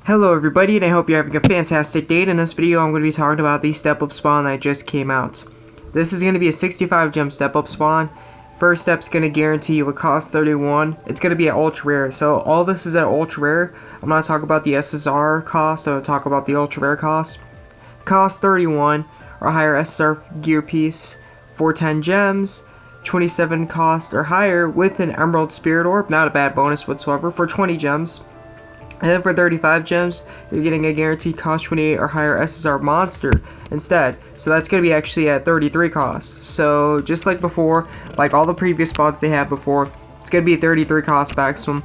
Hello everybody, and I hope you're having a fantastic day. In this video I'm going to be talking about the step up spawn that just came out. This is going to be a 65 gem step up spawn. First step's going to guarantee you a cost 31. It's going to be at ultra rare, so all this is at ultra rare. I'm going to talk about the SSR cost, so I'm going to talk about the ultra rare cost. Cost 31 or higher SSR gear piece for 10 gems. 27 cost or higher with an emerald spirit orb, not a bad bonus whatsoever, for 20 gems. And then for 35 gems, you're getting a guaranteed cost 28 or higher SSR monster instead. So that's going to be actually at 33 costs. So just like before, like all the previous spots they had before, it's going to be a 33 cost maximum.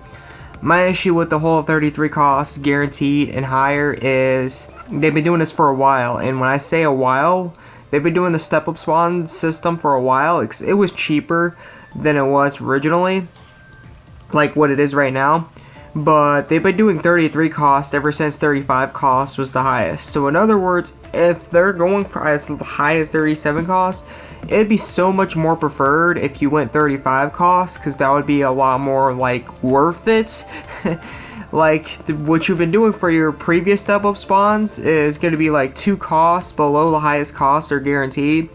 My issue with the whole 33 cost guaranteed and higher is they've been doing this for a while. And when I say a while, they've been doing the step up spawn system for a while. It was cheaper than it was originally, like what it is right now. But they've been doing 33 cost ever since 35 cost was the highest. So in other words, if they're going for as high as 37 cost, it'd be so much more preferred if you went 35 cost, because that would be a lot more like worth it. Like what you've been doing for your previous step up spawns is going to be like 2 costs below the highest cost or guaranteed.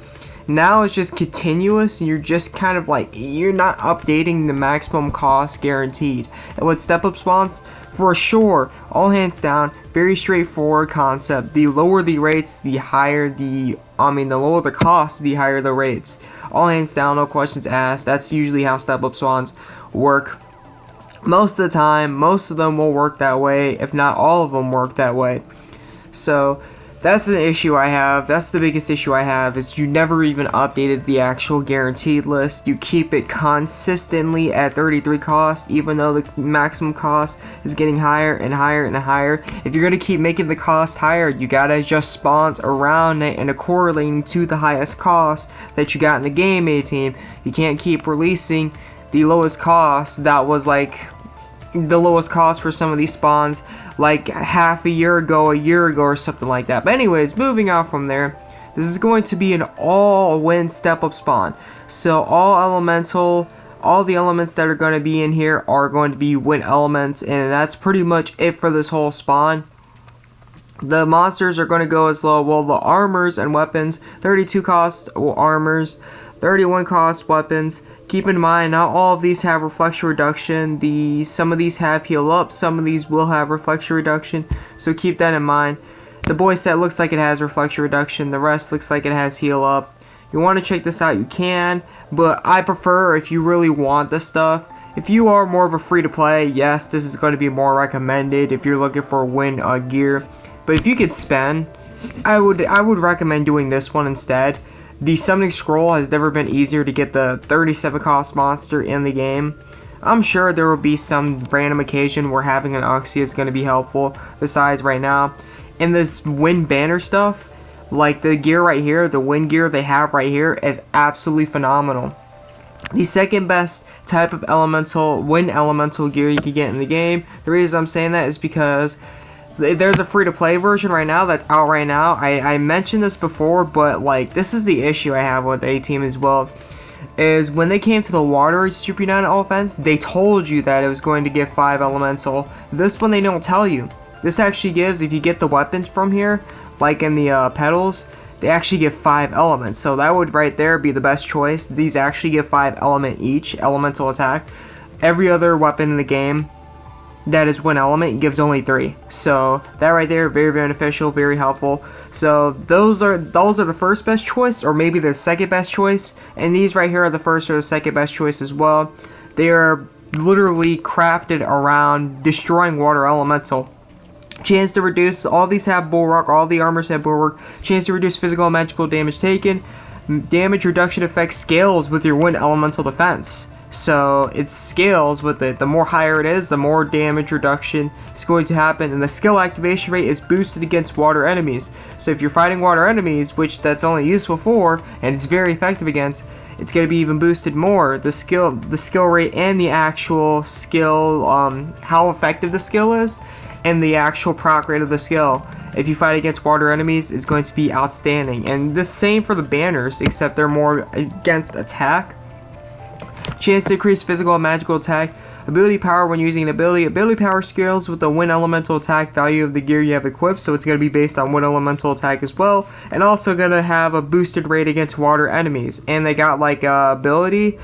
Now it's just continuous, and you're just kind of like, you're not updating the maximum cost guaranteed. And with step up spawns, for sure, all hands down, very straightforward concept. The lower the rates, the higher the lower the cost, the higher the rates. All hands down, no questions asked. That's usually how step up spawns work. Most of the time, most of them will work that way, if not all of them work that way. So that's an issue I have. That's the biggest issue I have, is you never even updated the actual guaranteed list. You keep it consistently at 33 cost, even though the maximum cost is getting higher and higher and higher. If you're going to keep making the cost higher, you got to adjust spawns around it and correlating to the highest cost that you got in the game, A-Team. You can't keep releasing the lowest cost that was like the lowest cost for some of these spawns like half a year ago or something like that. But anyways, moving on from there, this is going to be an all-win step up spawn. So all the elements that are going to be in here are going to be win elements, and that's pretty much it for this whole spawn. The monsters are going to go as low, well, the armors and weapons, 32 cost armors, 31 cost weapons. Keep in mind, not all of these have reflection reduction. Some of these have heal up, some of these will have reflection reduction, so keep that in mind. The boy set looks like it has reflection reduction, the rest looks like it has heal up. You want to check this out, you can, but I prefer, if you really want this stuff, if you are more of a free to play, yes, this is going to be more recommended if you're looking for win gear. But if you could spend, I would recommend doing this one instead. The summoning scroll has never been easier to get the 37 cost monster in the game. I'm sure there will be some random occasion where having an Oxy is going to be helpful. Besides right now, in this win banner stuff, like the gear right here, the win gear they have right here is absolutely phenomenal. The second best type of win elemental gear you can get in the game. The reason I'm saying that is because there's a free-to-play version right now that's out right now. I mentioned this before, but like this is the issue I have with A-Team as well, is when they came to the water Super United offense, they told you that it was going to give 5 elemental. This one they don't tell you. This actually gives, if you get the weapons from here, like in the petals, they actually give 5 elements. So that would right there be the best choice. These actually give 5 element each, elemental attack. Every other weapon in the game that is one element gives only 3, so that right there, very beneficial, very helpful. So those are the first best choice, or maybe the second best choice, and these right here are the first or the second best choice as well. They are literally crafted around destroying water elemental. Chance to reduce, all these have bulwark, all the armors have bulwark. Chance to reduce physical and magical damage taken. Damage reduction effect scales with your wind elemental defense. So it scales with it. The more higher it is, the more damage reduction is going to happen, and the skill activation rate is boosted against water enemies. So if you're fighting water enemies, which that's only useful for, and it's very effective against, it's going to be even boosted more. The skill rate and the actual skill, how effective the skill is, and the actual proc rate of the skill, if you fight against water enemies, is going to be outstanding. And the same for the banners, except they're more against attack. Chance to increase physical and magical attack Ability power when using an ability. Ability power scales with the wind elemental attack value of the gear you have equipped, so it's going to be based on wind elemental attack as well, and also going to have a boosted rate against water enemies. And they got like a ability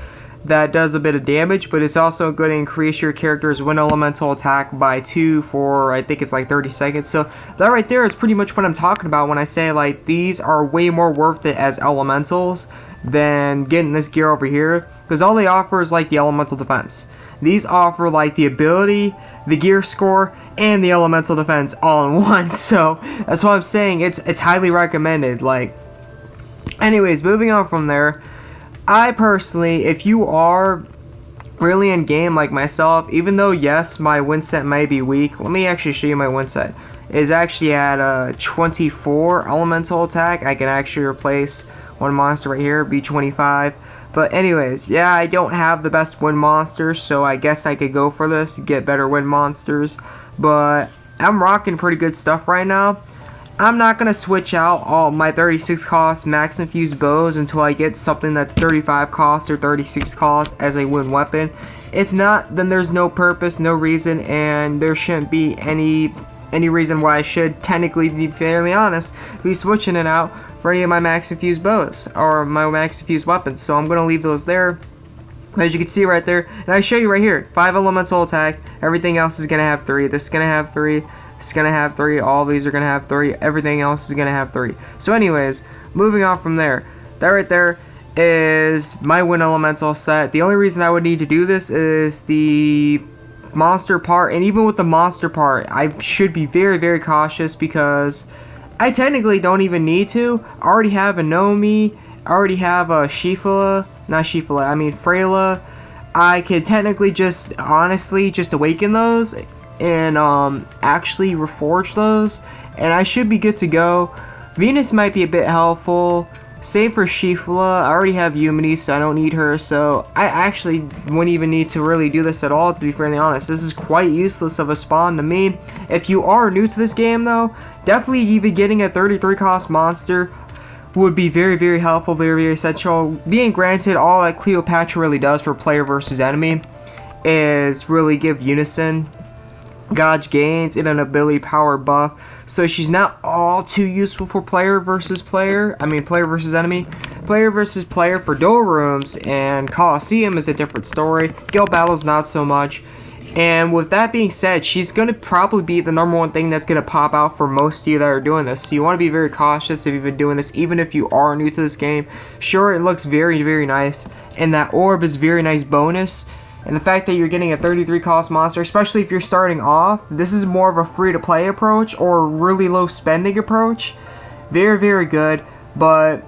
that does a bit of damage, but it's also going to increase your character's wind elemental attack by 2 for, I think it's like 30 seconds. So that right there is pretty much what I'm talking about when I say like these are way more worth it as elementals than getting this gear over here, because all they offer is like the elemental defense. These offer like the ability, the gear score, and the elemental defense all in one. So that's why I'm saying it's highly recommended. Like, anyways, moving on from there, I personally, if you are really in game like myself, even though yes, my win set may be weak, let me actually show you my win set. It's actually at 24 elemental attack. I can actually replace one monster right here, be 25. But anyways, yeah, I don't have the best wind monsters, so I guess I could go for this, get better wind monsters. But I'm rocking pretty good stuff right now. I'm not going to switch out all my 36 cost max infused bows until I get something that's 35 cost or 36 cost as a wind weapon. If not, then there's no purpose, no reason, and there shouldn't be any reason why I should, technically, to be fairly honest, be switching it out for any of my max infused bows or my max infused weapons. So I'm going to leave those there. As you can see right there, and I show you right here, 5 elemental attack, everything else is going to have 3, this is going to have 3, this is going to have 3, all these are going to have 3, everything else is going to have 3. So anyways, moving on from there, that right there is my wind elemental set. The only reason I would need to do this is the monster part, and even with the monster part, I should be very, very cautious because I technically don't even need to. I already have a Nomi, I already have a Freyla. I could technically just, honestly, just awaken those and actually reforge those, and I should be good to go. Venus might be a bit helpful. Same for Shifla. I already have Yumini, so I don't need her, so I actually wouldn't even need to really do this at all, to be fairly honest. This is quite useless of a spawn to me. If you are new to this game, though, definitely even getting a 33 cost monster would be very, very helpful, very, very essential. Being granted, all that Cleopatra really does for player versus enemy is really give Unison Gauge gains and an ability power buff, so she's not all too useful for player versus player. Player versus enemy. Player versus player for duel rooms and Coliseum is a different story. Guild battles not so much. And with that being said, she's going to probably be the #1 thing that's going to pop out for most of you that are doing this. So you want to be very cautious if you've been doing this, even if you are new to this game. Sure, it looks very, very nice, and that orb is very nice bonus. And the fact that you're getting a 33 cost monster, especially if you're starting off, this is more of a free-to-play approach or a really low spending approach. Very, very good, but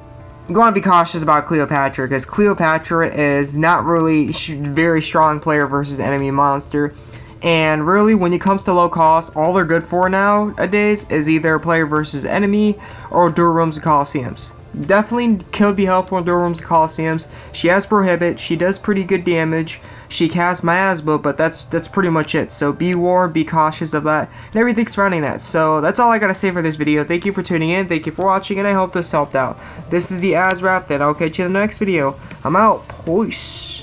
you want to be cautious about Cleopatra, because Cleopatra is not really very strong player versus enemy monster. And really, when it comes to low cost, all they're good for nowadays is either player versus enemy or duel rooms and Coliseums. Definitely could be helpful in duel rooms and Coliseums. She has Prohibit, she does pretty good damage, she casts Miasma, but that's pretty much it. So be warned, be cautious of that, and everything surrounding that. So that's all I gotta say for this video. Thank you for tuning in, thank you for watching, and I hope this helped out. This is the AzureWrath, and I'll catch you in the next video. I'm out. Peace.